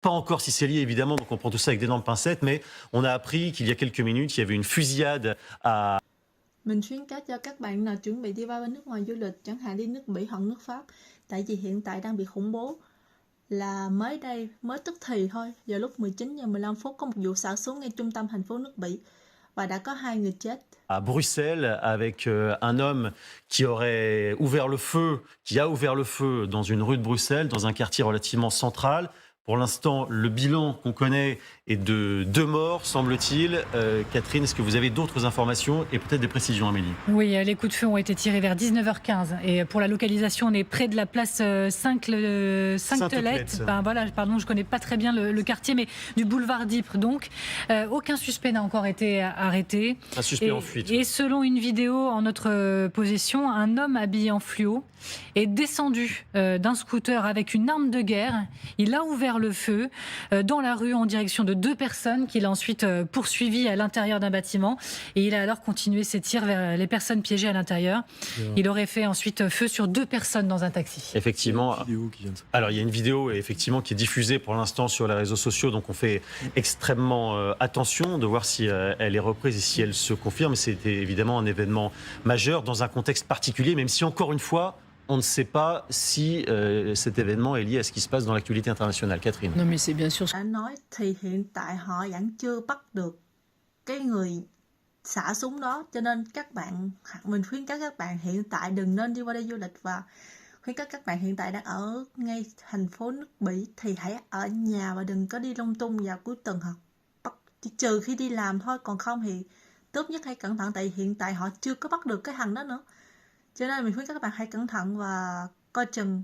Pas encore si c'est lié évidemment, donc on prend tout ça avec d'énormes pincettes, mais on a appris qu'il y a quelques minutes, il y avait une fusillade à Mình khuyến cáo cho các bạn nào chuẩn bị đi qua bên nước ngoài du lịch, chẳng hạn đi nước Bỉ hoặc nước Pháp, tại vì hiện tại đang bị khủng bố. Là mới đây, mới tức thì thôi, vào lúc 19:15 có một vụ xả súng ngay trung tâm thành phố nước Bỉ và đã có 2 người chết. à Bruxelles avec un homme qui aurait ouvert le feu, qui a ouvert le feu dans une rue de Bruxelles, dans un quartier relativement central. Pour l'instant, le bilan qu'on connaît est de 2 morts, semble-t-il. Catherine, est-ce que vous avez d'autres informations et peut-être des précisions, Amélie? Oui, les coups de feu ont été tirés vers 19h15. Et pour la localisation, on est près de la place Sainte-Telette. Sainte-Telette. Voilà, pardon, je ne connais pas très bien le quartier, mais du boulevard d'Ypres. Donc, aucun suspect n'a encore été arrêté. Un suspect en fuite. Et selon une vidéo en notre possession, un homme habillé en fluo est descendu d'un scooter avec une arme de guerre. Il a ouvert le feu dans la rue en direction de 2 personnes qu'il a ensuite poursuivies à l'intérieur d'un bâtiment. Et il a alors continué ses tirs vers les personnes piégées à l'intérieur. Il aurait fait ensuite feu sur 2 personnes dans un taxi. Effectivement. Alors, il y a une vidéo effectivement qui est diffusée pour l'instant sur les réseaux sociaux, donc on fait extrêmement attention de voir si elle est reprise et si elle se confirme. C'était évidemment un événement majeur dans un contexte particulier, même si encore une fois, on ne sait pas si cet événement est lié à ce qui se passe dans l'actualité internationale. Catherine. Non mais c'est bien sûr. Đã nói thì hiện tại họ vẫn chưa bắt được cái người xả súng đó, cho nên mình khuyến cáo các bạn hiện tại đừng nên đi qua đây du lịch, và khuyến cáo các bạn hiện tại đang ở ngay thành phố nước Bỉ thì hãy ở nhà và đừng có đi lung tung vào cuối tuần, hoặc chỉ trừ khi đi làm thôi, còn không thì tốt nhất hãy cẩn thận, tại hiện tại họ chưa có bắt được cái thằng đó nữa, cho nên mình khuyến cáo các bạn hãy cẩn thận và coi chừng